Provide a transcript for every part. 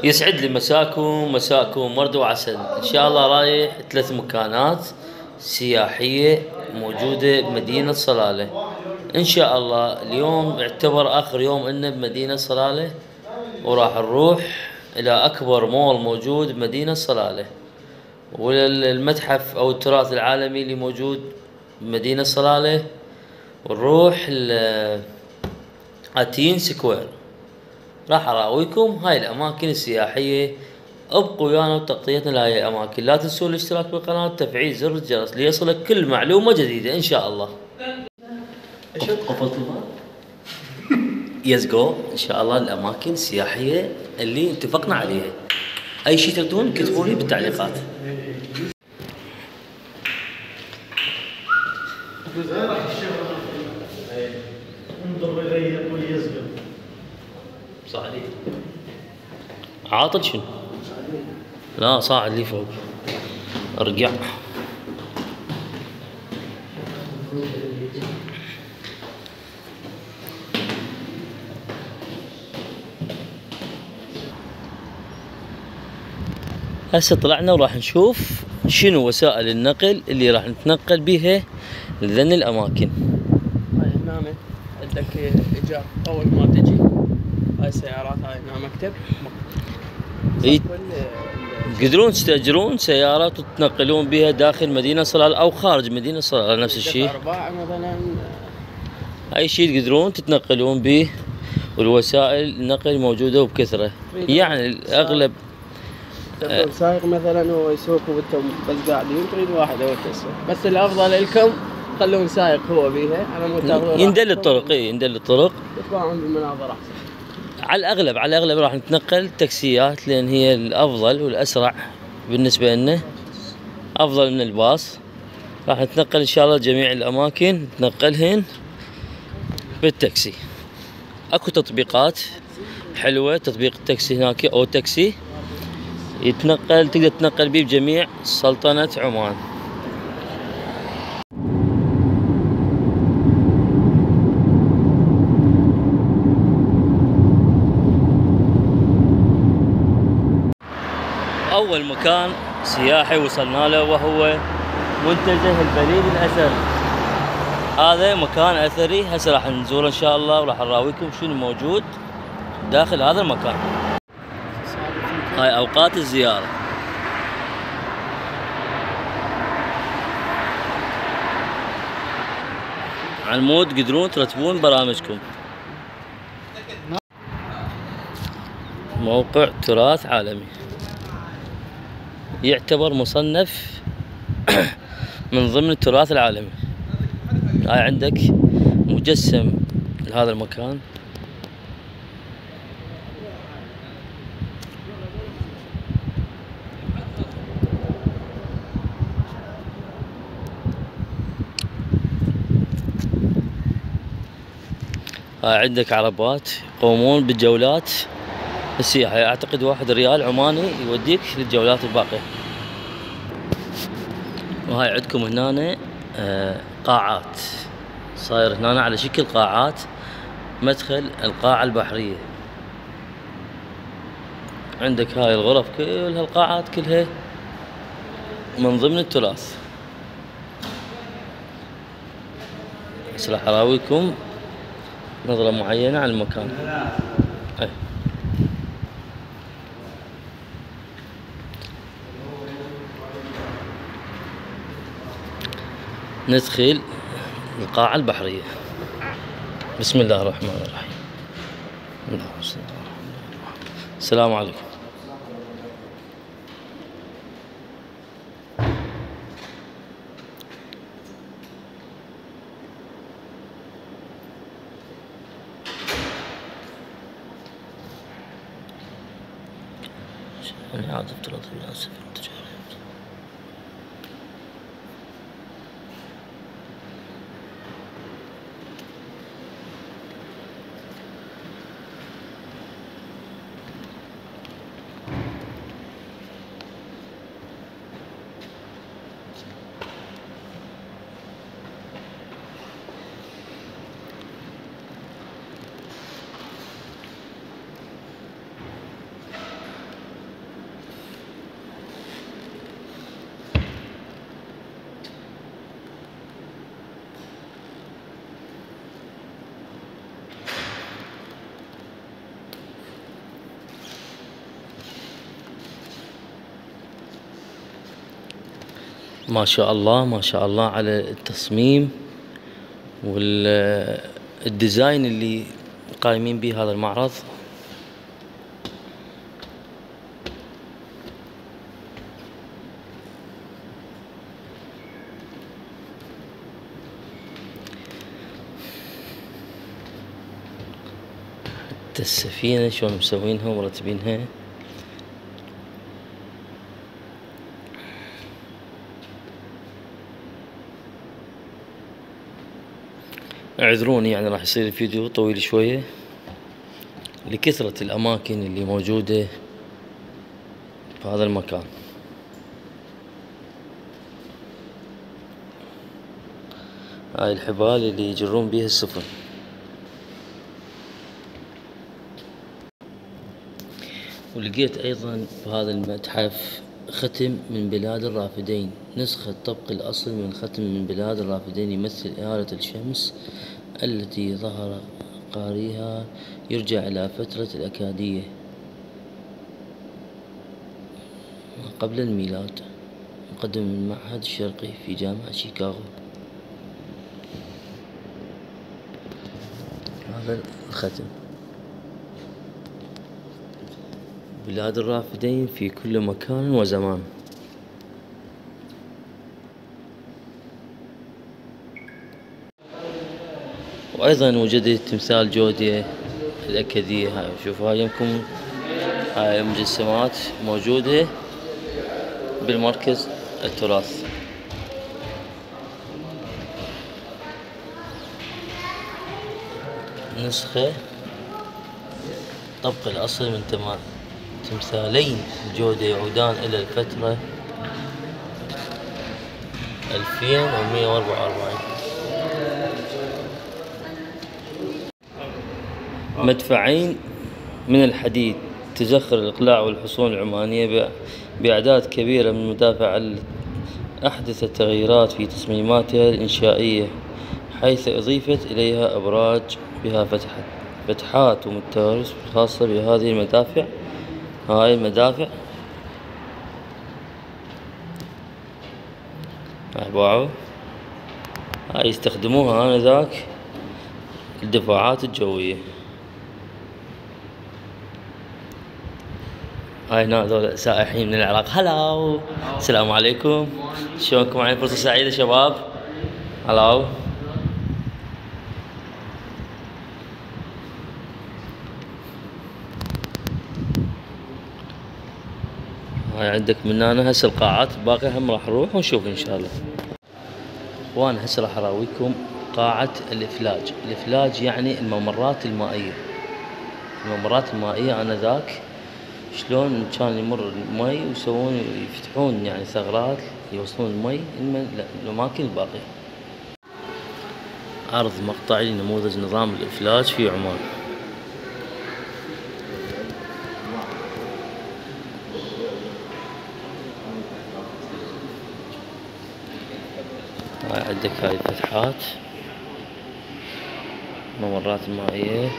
يسعد لي مساكم، مساكم ورد وعسل. ان شاء الله رايح 3 مكانات سياحية موجودة بمدينة صلالة. ان شاء الله اليوم يعتبر اخر يوم لنا بمدينة صلالة، وراح نروح الى اكبر مول موجود بمدينة صلالة، والمتحف او التراث العالمي اللي موجود بمدينة صلالة، ونروح اتين سكوير. راح اراويكم هاي الاماكن السياحيه. ابقوا ويانا وتغطيتنا لهاي الاماكن. لا تنسوا الاشتراك بالقناه وتفعيل زر الجرس ليصلك كل معلومه جديده ان شاء الله. قفلت الباب. يس جو. ان شاء الله الاماكن السياحيه اللي اتفقنا عليها. اي شيء تردون كتبوا لي بالتعليقات. صاعد عاطل شنو؟ لا صاعد لي فوق. ارجع. هسه طلعنا وراح نشوف شنو وسائل النقل اللي راح نتنقل بيها لذن الاماكن. هاي هنا عندك ايجار اول ما تجي هاي السيارات، هاي هنا مكتب. تقدرون تستاجرون سيارات وتتنقلون بها داخل مدينة صلالة او خارج مدينة صلالة نفس الشيء. ارباع مثلا. اي شيء تقدرون تتنقلون به، والوسائل النقل موجودة وبكثرة. يعني الاغلب سائق مثلا هو يسوق وانتم بس قاعدين، تريد واحد هو تسوق، بس الافضل لكم خلون سائق هو بيها على مود تاخذون يندل الطرق. يندل الطرق. تطلعون بالمناظر احسن. على الاغلب راح نتنقل تاكسيات، لان هي الافضل والاسرع بالنسبة لنا، افضل من الباص. راح نتنقل ان شاء الله جميع الاماكن نتنقلهن بالتاكسي. اكو تطبيقات حلوة، تطبيق التاكسي هناك او تاكسي تقدر تتنقل به بجميع سلطنة عمان. اول مكان سياحي وصلنا له وهو منتزه البليد الاثري. هذا مكان اثري هسه راح نزوره ان شاء الله، وراح نراويكم شنو موجود داخل هذا المكان. هاي اوقات الزيارة. على المود تقدرون ترتبون برامجكم. موقع تراث عالمي يعتبر مصنف من ضمن التراث العالمي. هاي عندك مجسم لهذا المكان. هاي عندك عربات يقومون بالجولات السياحية. اعتقد 1 ريال عماني يوديك للجولات الباقية. وهاي عندكم هنا قاعات، صاير هنا على شكل قاعات، مدخل القاعة البحرية. عندك هاي الغرف، كل هالقاعات كلها من ضمن التراث. بس راح اراويكم نظرة معينة على المكان. ندخل القاعة البحرية. بسم الله الرحمن الرحيم. السلام عليكم. أنا عاد افترض في ناس ما شاء الله ما شاء الله على التصميم والديزاين اللي قايمين به هذا المعرض. حتى السفينة شلون مسوينها ومرتبينها. اعذروني يعني راح يصير الفيديو طويل شوية لكثرة الأماكن اللي موجودة في هذا المكان. هاي الحبال اللي يجرون بيها السفن. ولقيت أيضا بهذا المتحف ختم من بلاد الرافدين، نسخة طبق الأصل من ختم من بلاد الرافدين، يمثل إهالة الشمس التي ظهر قاريها يرجع إلى فترة الأكادية قبل الميلاد، مقدم من المعهد الشرقي في جامعة شيكاغو. هذا الختم. بلاد الرافدين في كل مكان وزمان. وأيضا وجدت تمثال جودية الأكادية. هاي شوفوا هاي يمكن هاي مجسمات موجودة بالمركز التراث. نسخة طبق الأصل من تمثالين جودة يعودان إلى الفترة 2144. مدفعين من الحديد تزخر الإقلاع والحصون العمانية بأعداد كبيرة من المدافع أحدثت تغييرات في تصميماتها الإنشائية، حيث أضيفت إليها أبراج بها فتحات ومتارس خاصة بهذه المدافع. هاي المدافع باعوا هاي يستخدموها آنذاك الدفاعات الجوية. هاي هنا هذول سائحين من العراق. هلاو السلام عليكم، شلونكم؟ معي فرصة سعيدة شباب. هلاو. هاي عندك من هنا هسه القاعات الباقية هم راح نروح ونشوف ان شاء الله. وانا هسه راح اراويكم قاعة الافلاج. الافلاج يعني الممرات المائية. الممرات المائية آنذاك شلون كان يمر المي ويسوون يفتحون يعني ثغرات يوصلون المي للأماكن الباقية. عرض مقطعي لنموذج نظام الإفلاج في عمان. عندك هاي الفتحات ممرات المائية.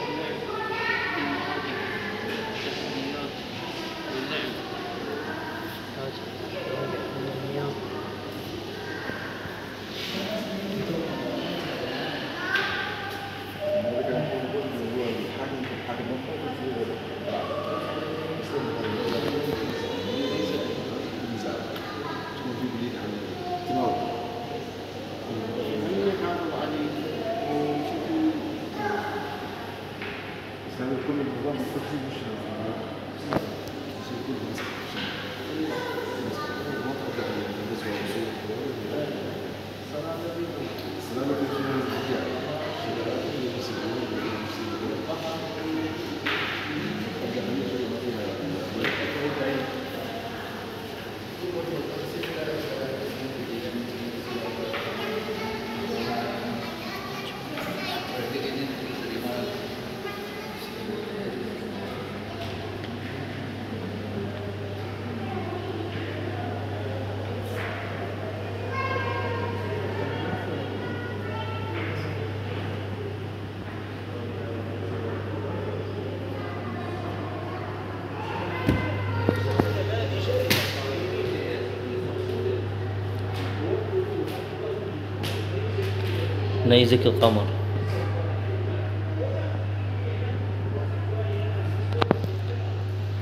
نيزك القمر.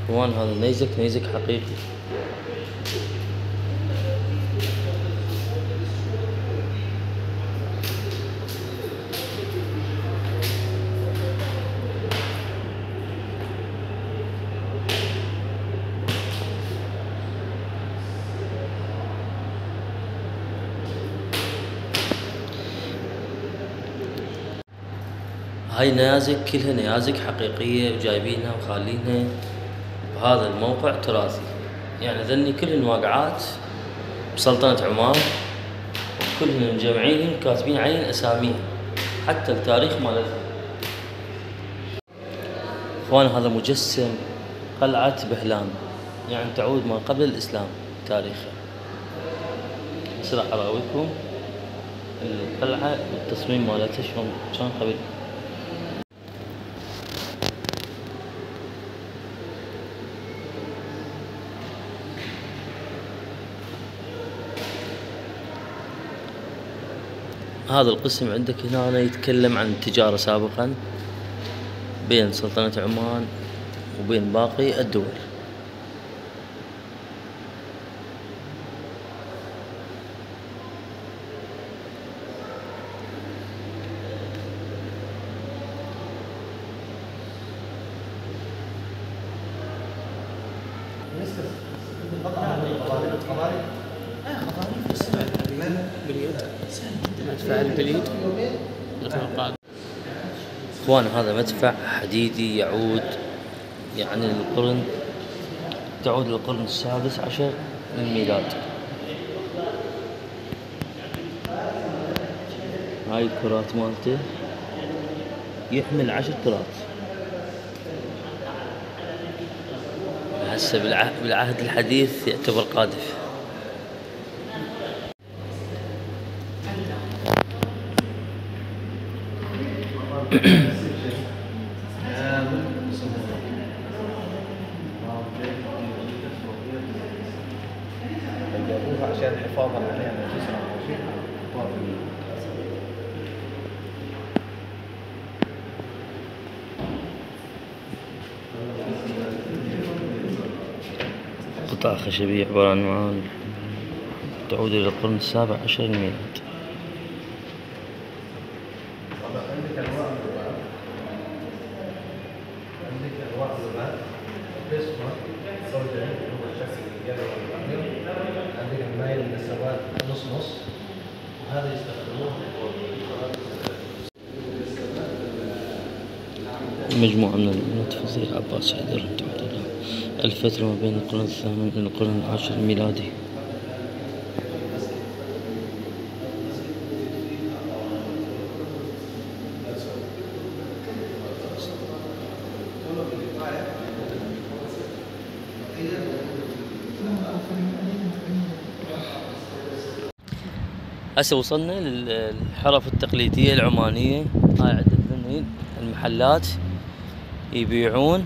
اخوان هذا نيزك حقيقي. هاي نيازك كلها نيازك حقيقية وجايبينها وخالينها بهذا الموقع تراثي. يعني ذني كلهن واقعات بسلطنة عمان، وكلهن مجمعينهن كاتبين عليهن اساميهم حتى التاريخ مالتهم. اخوان هذا مجسم قلعة بهلان، يعني تعود ما قبل الاسلام تاريخها. بس راح اراويكم القلعة والتصميم مالتها شلون كان قبل. هذا القسم عندك هنا يتكلم عن التجارة سابقا بين سلطنة عمان وبين باقي الدول. مدفع البليد. اخوان هذا مدفع حديدي يعود يعني تعود للقرن السادس عشر للميلاد. هاي الكرات مالته يحمل 10 كرات. هسه بالعهد الحديث يعتبر قاذف. عشان حفاظا عليها من تسرع قطع خشبية عبارة عن معالم تعود إلى القرن السابع عشر للميلاد. عندك انواع لغات قسمه زوجين هو الشكل الرجالي والمرأة. عندك المايل من السواد نص نص، وهذا يستخدموه مجموعة من البنات فصيل عباس حيدر تعود إلى الفترة ما بين القرن الثامن إلى القرن العاشر الميلادي. هسه وصلنا للحرف التقليدية العمانية. هاي عندك ذنين المحلات يبيعون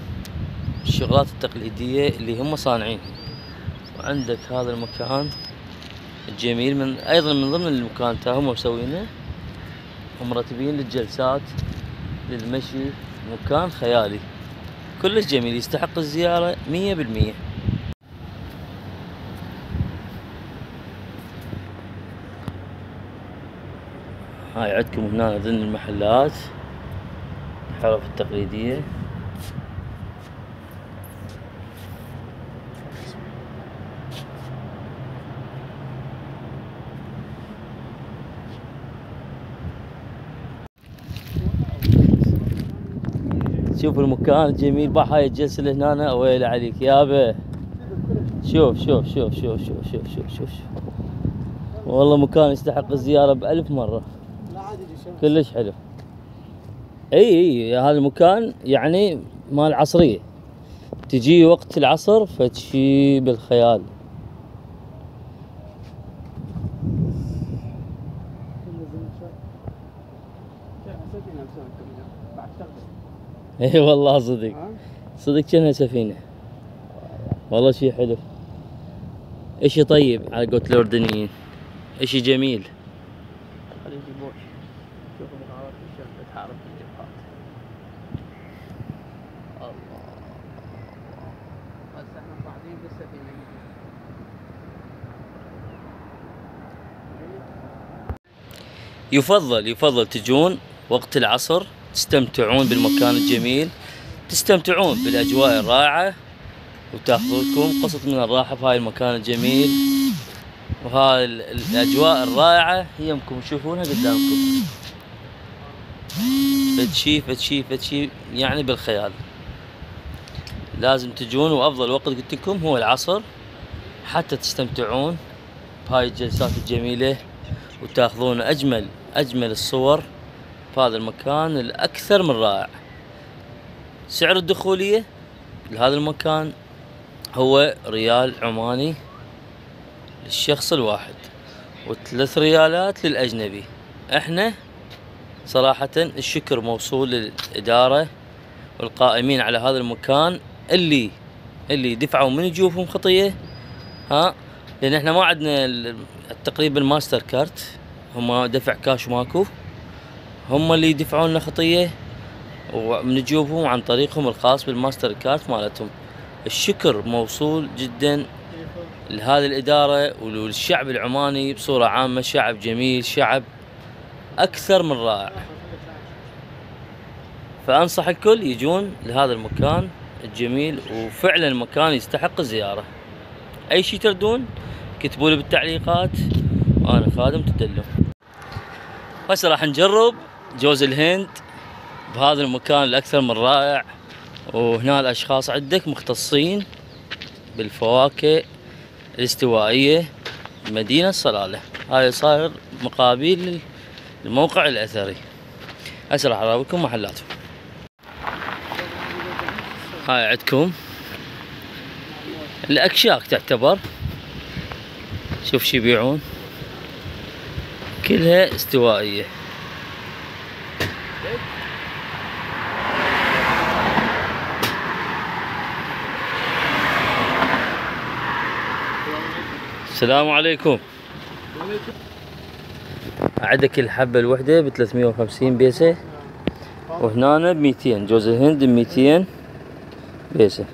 الشغلات التقليدية اللي هم صانعين. وعندك هذا المكان الجميل أيضا من ضمن المكان هم مسوينه ومرتبين للجلسات للمشي. مكان خيالي كلش جميل يستحق الزيارة 100%. هاي عندكم هنا ذن المحلات الحرف التقليدية. شوف المكان الجميل بحاي الجلسة اللي هنا. ويلي عليك يابا. شوف شوف شوف شوف شوف شوف شوف شوف والله مكان يستحق الزيارة ب1000 مرة. كلش حلو. اي هذا المكان يعني مال العصرية، تجي وقت العصر فتشي بالخيال. اي والله صدق صدق كأنها سفينة. والله شي حلو، اشي طيب على قولة الاردنيين، اشي جميل. يفضل تجون وقت العصر، تستمتعون بالمكان الجميل، تستمتعون بالاجواء الرائعة، وتاخذوا لكم قسط من الراحة في هاي المكان الجميل. وهاي الاجواء الرائعة هي يمكن تشوفونها قدامكم، فتشي يعني بالخيال. لازم تجون، وافضل وقت قلت لكم هو العصر، حتى تستمتعون بهاي الجلسات الجميلة، وتاخذون اجمل الصور في هذا المكان الاكثر من رائع. سعر الدخولية لهذا المكان هو ريال عماني للشخص الواحد، و3 ريالات للأجنبي. احنا صراحة الشكر موصول للإدارة والقائمين على هذا المكان اللي دفعوا من جيوبهم خطية، لأن احنا ما عندنا تقريبا ماستر كارت، هم دفع كاش ماكو، هم اللي يدفعون لنا خطية ومن جيوبهم عن طريقهم الخاص بالماستر كارت مالتهم. الشكر موصول جدا لهذه الإدارة وللشعب العماني بصورة عامة. شعب جميل، شعب أكثر من رائع. فأنصح الكل يجون لهذا المكان الجميل، وفعلا المكان يستحق الزيارة. أي شي تردون كتبوا لي بالتعليقات، وأنا خادم تدلوا. هسه راح نجرب جوز الهند بهذا المكان الأكثر من رائع. وهنا الأشخاص عندك مختصين بالفواكه الاستوائية، مدينة صلالة. هاي صاير مقابل الموقع الأثري. هسه راح أراويكم محلاتهم. هاي عندكم الأكشاك تعتبر، شوف شي يبيعون، كلها استوائية. السلام عليكم. عندك الحبة الوحدة ب350 بيسة، وهنا ب200. جوز الهند ب200 بيسة.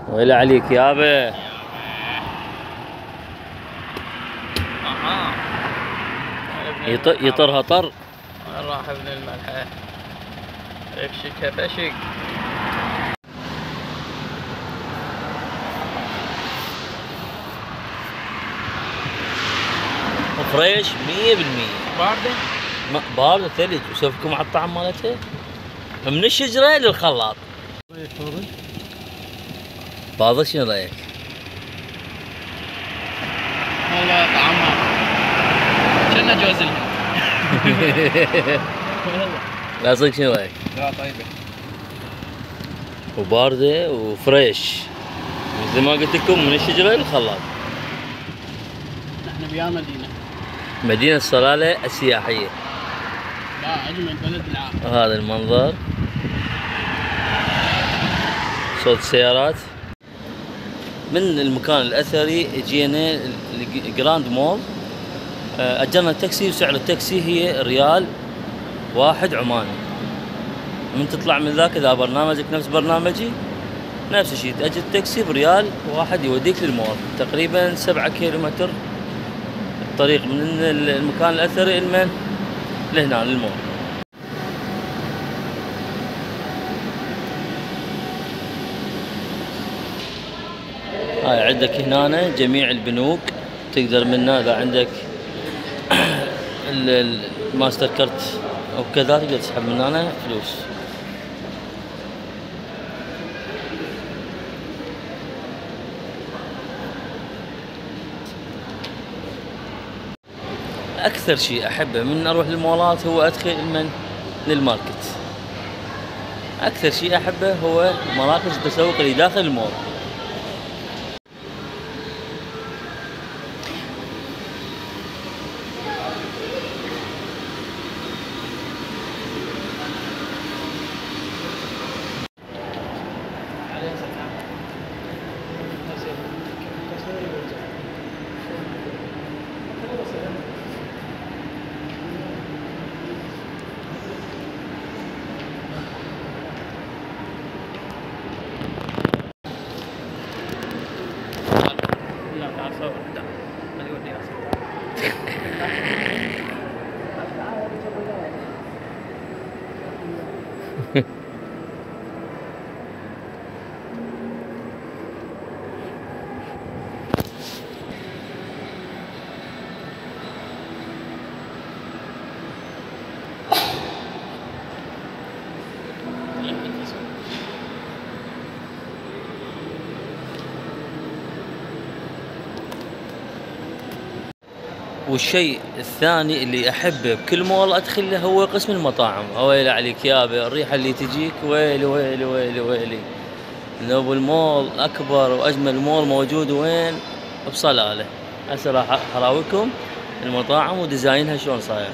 ويلي عليك يابا. يطرها طر. وين راح ابن الملحة؟ اشكها بشك. فريش 100%. باردة ثلج، وشوفكم على الطعم مالتها من الشجرة للخلاط. فاضل شنو رايك؟ والله طعمها كأنه جوز الهند. لا صدق شنو رايك؟ لا طيبة وباردة وفريش، مثل ما قلت لكم من الشجرة للخلاط. نحن بيا مدينة صلالة السياحية. لا أجمل بلد العالم. هذا المنظر، صوت السيارات. من المكان الأثري جينا الجراند مول، أجرنا تاكسي، وسعر التاكسي هي ريال واحد عماني. من تطلع من ذاك، إذا برنامجك نفس برنامجي نفس الشيء، تأجر تاكسي بريال واحد يوديك للمول. تقريبا 7 كيلومتر الطريق من المكان الأثري لهنا للمول. هاي عندك هنا جميع البنوك تقدر منها، اذا عندك الماستر كارت او كذا تقدر تسحب من هنا فلوس. اكثر شيء احبه من اروح للمولات هو ادخل للماركت. اكثر شيء احبه هو مراكز التسوق اللي داخل المول. اصور خليه يوديها اصور. والشيء الثاني اللي احبه بكل مول ادخله هو قسم المطاعم. ويلي عليك يابا الريحه اللي تجيك، ويلي ويلي ويلي ويلي. لو المول اكبر واجمل مول موجود وين؟ بصلاله. هسه راح اراويكم المطاعم وديزاينها شلون صاير.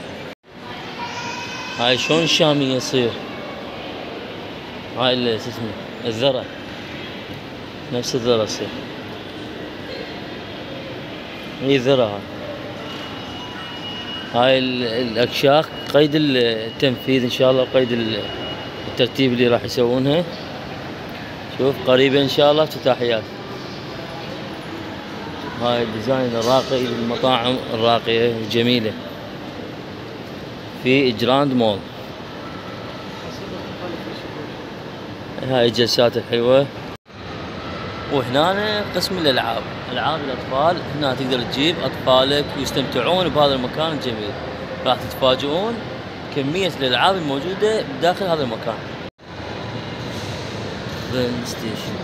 هاي شلون الشاميه يصير، هاي اللي اسمه الذره، نفس الذره تصير، هي ذره. هاي الاكشاك قيد التنفيذ ان شاء الله، قيد الترتيب اللي راح يسوونها. شوف قريبا ان شاء الله افتتاحيات. هاي الديزاين الراقي للمطاعم الراقية الجميلة في جراند مول. هاي الجلسات الحلوة. وهنا قسم الالعاب، العاب الاطفال. هنا تقدر تجيب اطفالك ويستمتعون بهذا المكان الجميل. راح تتفاجئون كمية الالعاب الموجودة داخل هذا المكان. بلاي ستيشن.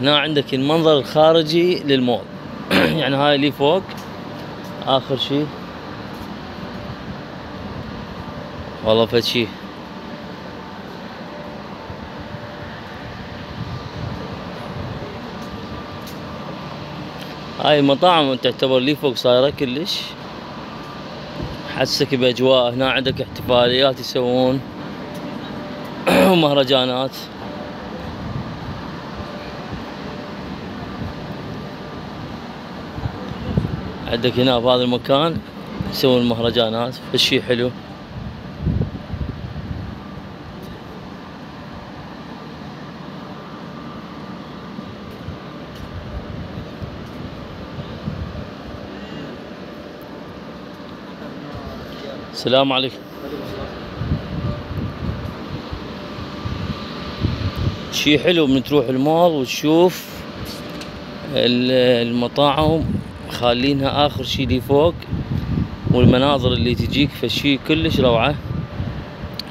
هنا عندك المنظر الخارجي للمول. يعني هاي اللي فوق اخر شيء، والله فد شيء. هاي المطاعم تعتبر لي فوق صايرة كلش، حسك باجواء. هنا عندك احتفاليات يسوون ومهرجانات. عندك هنا بهذا المكان يسوون المهرجانات، فالشي حلو. السلام عليكم. شي حلو من تروح المول وتشوف المطاعم خالينها اخر شي لي فوق، والمناظر اللي تجيك فشي كلش روعة.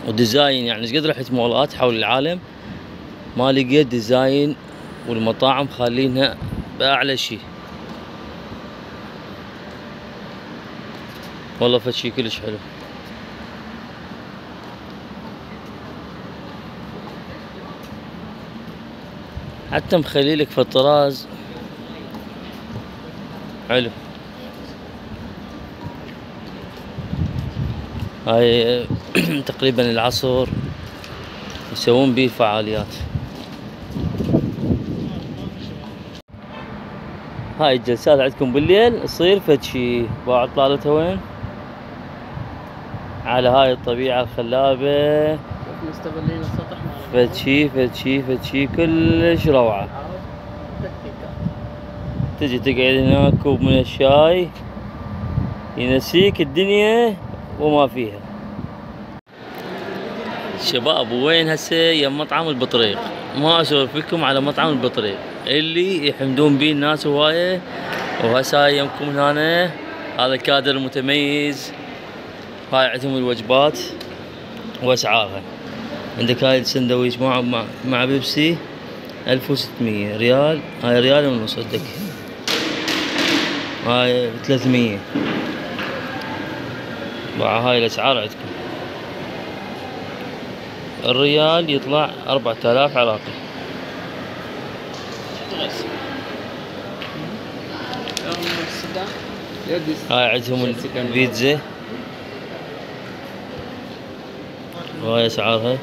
وديزاين يعني ايش قد رحت مولات حول العالم ما لقيت ديزاين والمطاعم خالينها باعلى شي. والله فشي كلش حلو. حتى مخليلك في الطراز حلو. هاي تقريبا العصر يسوون بيه فعاليات. هاي الجلسات عندكم بالليل تصير فد شي. بعد طالتها وين؟ على هاي الطبيعة الخلابة، مستغلين السطح فد شي فد شي فد شي كلش روعة. تجي تقعد هناك كوب من الشاي ينسيك الدنيا وما فيها. شباب وين هسه يم مطعم البطريق. ما اسولف لكم على مطعم البطريق اللي يحمدون به الناس هواية. وهسه يمكم هنا هذا الكادر المتميز. هاي عندهم الوجبات واسعارها. عندك هاي السندويش مع بيبسي 1600 ريال. هاي ريال ونص. عندك هاي 300. هاي الاسعار عندكم. الريال يطلع 4000 عراقي. هاي عندهم البيتزا وهاي اسعارها.